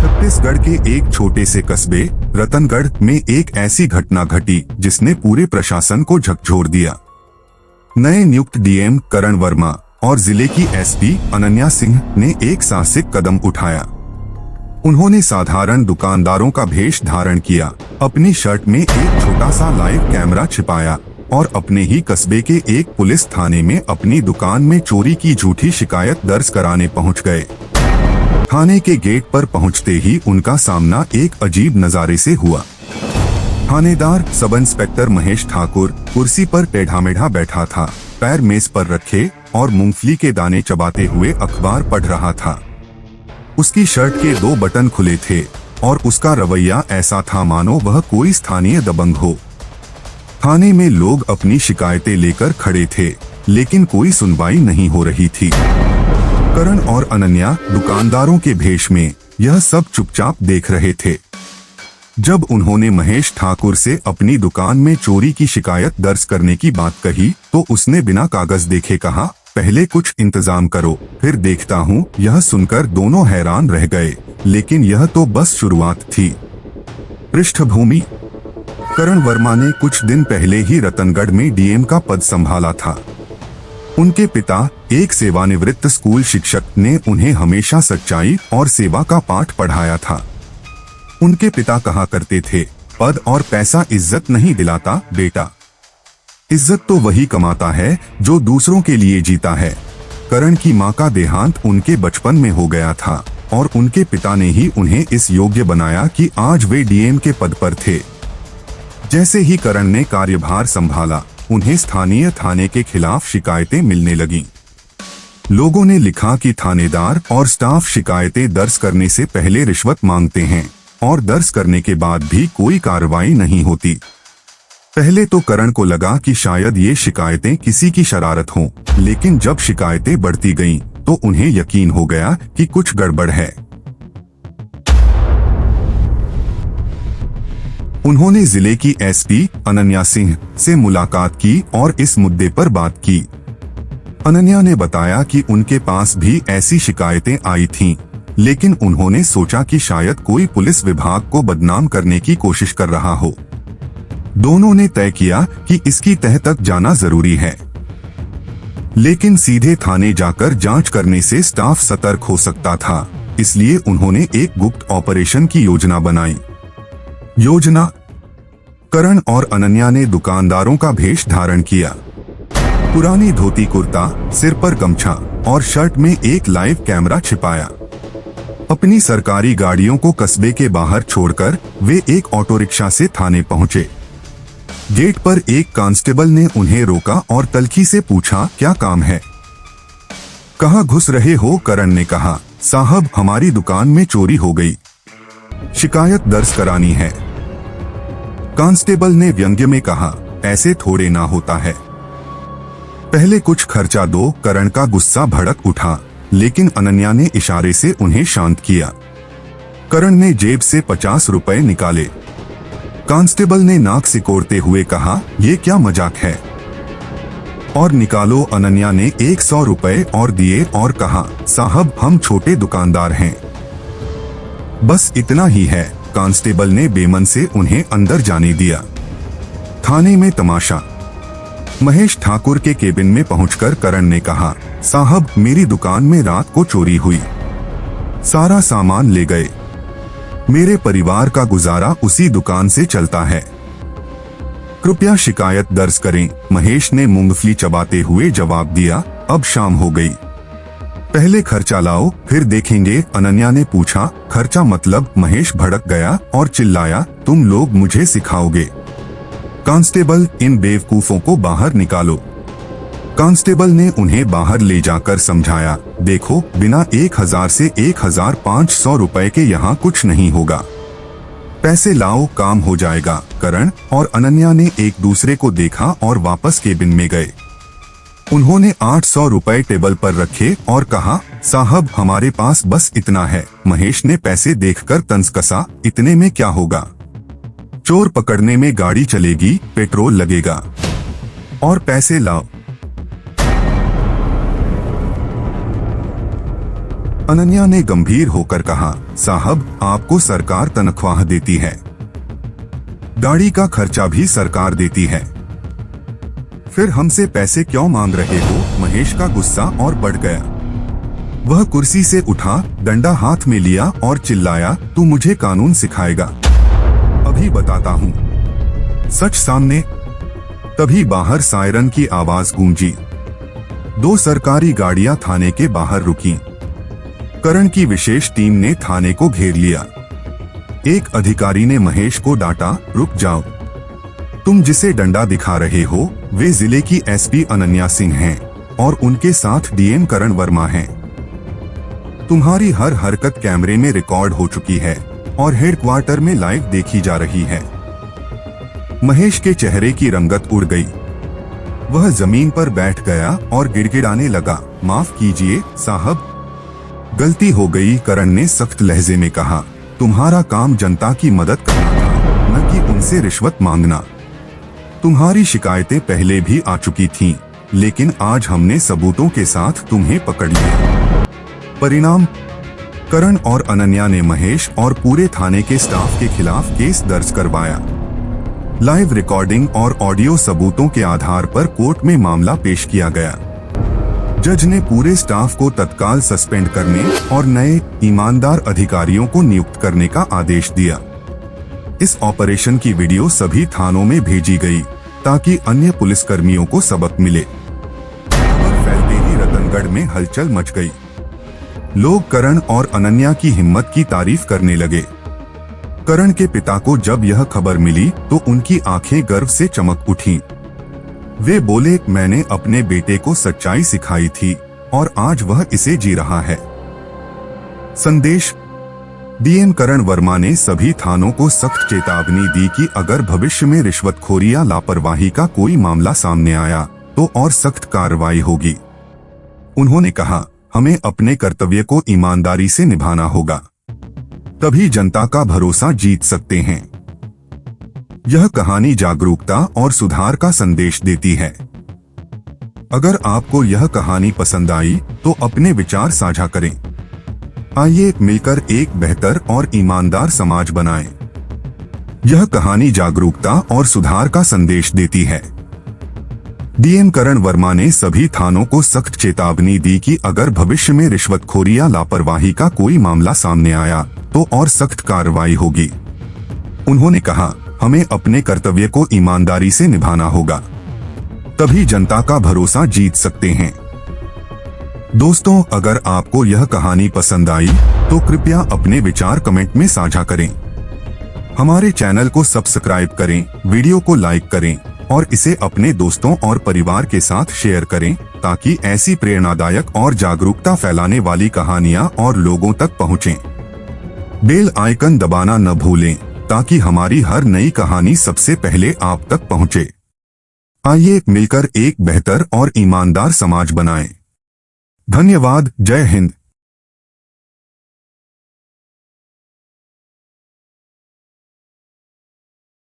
छत्तीसगढ़ के एक छोटे से कस्बे रतनगढ़ में एक ऐसी घटना घटी जिसने पूरे प्रशासन को झकझोर दिया। नए नियुक्त डीएम करण वर्मा और जिले की एसपी अनन्या सिंह ने एक साहसिक कदम उठाया। उन्होंने साधारण दुकानदारों का भेष धारण किया, अपनी शर्ट में एक छोटा सा लाइव कैमरा छिपाया और अपने ही कस्बे के एक पुलिस थाने में अपनी दुकान में चोरी की झूठी शिकायत दर्ज कराने पहुंच गए। थाने के गेट पर पहुंचते ही उनका सामना एक अजीब नजारे से हुआ। थानेदार सब इंस्पेक्टर महेश ठाकुर कुर्सी पर टेढ़ा मेढ़ा बैठा था, पैर मेज पर रखे और मूंगफली के दाने चबाते हुए अखबार पढ़ रहा था। उसकी शर्ट के 2 बटन खुले थे और उसका रवैया ऐसा था मानो वह कोई स्थानीय दबंग हो। थाने में लोग अपनी शिकायतें लेकर खड़े थे, लेकिन कोई सुनवाई नहीं हो रही थी। करण और अनन्या दुकानदारों के भेष में यह सब चुपचाप देख रहे थे। जब उन्होंने महेश ठाकुर से अपनी दुकान में चोरी की शिकायत दर्ज करने की बात कही तो उसने बिना कागज देखे कहा, पहले कुछ इंतजाम करो, फिर देखता हूँ। यह सुनकर दोनों हैरान रह गए, लेकिन यह तो बस शुरुआत थी। पृष्ठभूमि: करण वर्मा ने कुछ दिन पहले ही रतनगढ़ में डीएम का पद संभाला था। उनके पिता एक सेवानिवृत्त स्कूल शिक्षक ने उन्हें हमेशा सच्चाई और सेवा का पाठ पढ़ाया था। उनके पिता कहा करते थे, पद और पैसा इज्जत नहीं दिलाता बेटा, इज्जत तो वही कमाता है जो दूसरों के लिए जीता है। करण की मां का देहांत उनके बचपन में हो गया था और उनके पिता ने ही उन्हें इस योग्य बनाया कि आज वे डीएम के पद पर थे। जैसे ही करण ने कार्यभार संभाला, उन्हें स्थानीय थाने के खिलाफ शिकायतें मिलने लगीं। लोगों ने लिखा कि थानेदार और स्टाफ शिकायतें दर्ज करने से पहले रिश्वत मांगते हैं और दर्ज करने के बाद भी कोई कार्रवाई नहीं होती। पहले तो करण को लगा कि शायद ये शिकायतें किसी की शरारत हों, लेकिन जब शिकायतें बढ़ती गईं, तो उन्हें यकीन हो गया कि कुछ गड़बड़ है। उन्होंने जिले की एसपी अनन्या सिंह से मुलाकात की और इस मुद्दे पर बात की। अनन्या ने बताया कि उनके पास भी ऐसी शिकायतें आई थीं, लेकिन उन्होंने सोचा कि शायद कोई पुलिस विभाग को बदनाम करने की कोशिश कर रहा हो। दोनों ने तय किया कि इसकी तह तक जाना जरूरी है, लेकिन सीधे थाने जाकर जांच करने से स्टाफ सतर्क हो सकता था, इसलिए उन्होंने एक गुप्त ऑपरेशन की योजना बनाई। योजना: करण और अनन्या ने दुकानदारों का भेष धारण किया। पुरानी धोती कुर्ता, सिर पर गमछा और शर्ट में एक लाइव कैमरा छिपाया। अपनी सरकारी गाड़ियों को कस्बे के बाहर छोड़कर वे एक ऑटो रिक्शा से थाने पहुंचे। गेट पर एक कांस्टेबल ने उन्हें रोका और तल्खी से पूछा, क्या काम है? कहाँ घुस रहे हो? करण ने कहा, साहब हमारी दुकान में चोरी हो गई, शिकायत दर्ज करानी है। कांस्टेबल ने व्यंग्य में कहा, ऐसे थोड़े ना होता है, पहले कुछ खर्चा दो। करण का गुस्सा भड़क उठा, लेकिन अनन्या ने इशारे से उन्हें शांत किया। करण ने जेब से 50 रुपए निकाले। कांस्टेबल ने नाक सिकोड़ते हुए कहा, ये क्या मजाक है? और निकालो। अनन्या ने 100 रुपए और दिए और कहा, साहब हम छोटे दुकानदार हैं, बस इतना ही है। कांस्टेबल ने बेमन से उन्हें अंदर जाने दिया। थाने में तमाशा: महेश ठाकुर के केबिन में पहुंचकर करण ने कहा, साहब मेरी दुकान में रात को चोरी हुई, सारा सामान ले गए, मेरे परिवार का गुजारा उसी दुकान से चलता है, कृपया शिकायत दर्ज करें। महेश ने मूंगफली चबाते हुए जवाब दिया, अब शाम हो गई, पहले खर्चा लाओ फिर देखेंगे। अनन्या ने पूछा, खर्चा मतलब? महेश भड़क गया और चिल्लाया, तुम लोग मुझे सिखाओगे? कांस्टेबल इन बेवकूफों को बाहर निकालो। कांस्टेबल ने उन्हें बाहर ले जाकर समझाया, देखो बिना 1000 से 1500 रुपए के यहाँ कुछ नहीं होगा, पैसे लाओ काम हो जाएगा। करण और अनन्या ने एक दूसरे को देखा और वापस केबिन में गए। उन्होंने 800 रुपए टेबल पर रखे और कहा, साहब हमारे पास बस इतना है। महेश ने पैसे देखकर तंज कसा, इतने में क्या होगा? चोर पकड़ने में गाड़ी चलेगी, पेट्रोल लगेगा, और पैसे लाओ। अनन्या ने गंभीर होकर कहा, साहब आपको सरकार तनख्वाह देती है, गाड़ी का खर्चा भी सरकार देती है, फिर हमसे पैसे क्यों मांग रहे हो? महेश का गुस्सा और बढ़ गया। वह कुर्सी से उठा, डंडा हाथ में लिया और चिल्लाया, तू मुझे कानून सिखाएगा? अभी बताता हूँ। सच सामने। तभी बाहर सायरन की आवाज गूंजी। 2 सरकारी गाड़ियां थाने के बाहर रुकीं। करण की विशेष टीम ने थाने को घेर लिया। एक अधिकारी ने महेश को डांटा, रुक जाओ, तुम जिसे डंडा दिखा रहे हो वे जिले की एसपी अनन्या सिंह हैं और उनके साथ डीएम करण वर्मा हैं। तुम्हारी हर हरकत कैमरे में रिकॉर्ड हो चुकी है और हेडक्वार्टर में लाइव देखी जा रही है। महेश के चेहरे की रंगत उड़ गई। वह जमीन पर बैठ गया और गिड़गिड़ाने लगा, माफ कीजिए साहब, गलती हो गई। करण ने सख्त लहजे में कहा, तुम्हारा काम जनता की मदद करना था, न कि उनसे रिश्वत मांगना। तुम्हारी शिकायतें पहले भी आ चुकी थीं, लेकिन आज हमने सबूतों के साथ तुम्हें पकड़ लिया। परिणाम, करण और अनन्या ने महेश और पूरे थाने के स्टाफ के खिलाफ केस दर्ज करवाया। लाइव रिकॉर्डिंग और ऑडियो सबूतों के आधार पर कोर्ट में मामला पेश किया गया। जज ने पूरे स्टाफ को तत्काल सस्पेंड करने और नए ईमानदार अधिकारियों को नियुक्त करने का आदेश दिया। इस ऑपरेशन की वीडियो सभी थानों में भेजी गई ताकि अन्य पुलिसकर्मियों को सबक मिले। खबर फैलते ही रतनगढ़ में हलचल मच गई। लोग करण और अनन्या की हिम्मत की तारीफ करने लगे। करण के पिता को जब यह खबर मिली तो उनकी आंखें गर्व से चमक उठीं। वे बोले, मैंने अपने बेटे को सच्चाई सिखाई थी और आज वह इसे जी रहा है। संदेश, डीएम करण वर्मा ने सभी थानों को सख्त चेतावनी दी कि अगर भविष्य में रिश्वतखोरी या लापरवाही का कोई मामला सामने आया तो और सख्त कार्रवाई होगी। उन्होंने कहा, हमें अपने कर्तव्य को ईमानदारी से निभाना होगा, तभी जनता का भरोसा जीत सकते हैं। यह कहानी जागरूकता और सुधार का संदेश देती है। अगर आपको यह कहानी पसंद आई तो अपने विचार साझा करें। आइए मिलकर एक बेहतर और ईमानदार समाज बनाएं। यह कहानी जागरूकता और सुधार का संदेश देती है। डीएम करण वर्मा ने सभी थानों को सख्त चेतावनी दी कि अगर भविष्य में रिश्वतखोरी या लापरवाही का कोई मामला सामने आया तो और सख्त कार्रवाई होगी। उन्होंने कहा, हमें अपने कर्तव्य को ईमानदारी से निभाना होगा, तभी जनता का भरोसा जीत सकते हैं। दोस्तों, अगर आपको यह कहानी पसंद आई तो कृपया अपने विचार कमेंट में साझा करें। हमारे चैनल को सब्सक्राइब करें, वीडियो को लाइक करें और इसे अपने दोस्तों और परिवार के साथ शेयर करें ताकि ऐसी प्रेरणादायक और जागरूकता फैलाने वाली कहानियां और लोगों तक पहुंचें। बेल आइकन दबाना न भूलें ताकि हमारी हर नई कहानी सबसे पहले आप तक पहुंचे। आइए मिलकर एक बेहतर और ईमानदार समाज बनाएं। धन्यवाद। जय हिंद।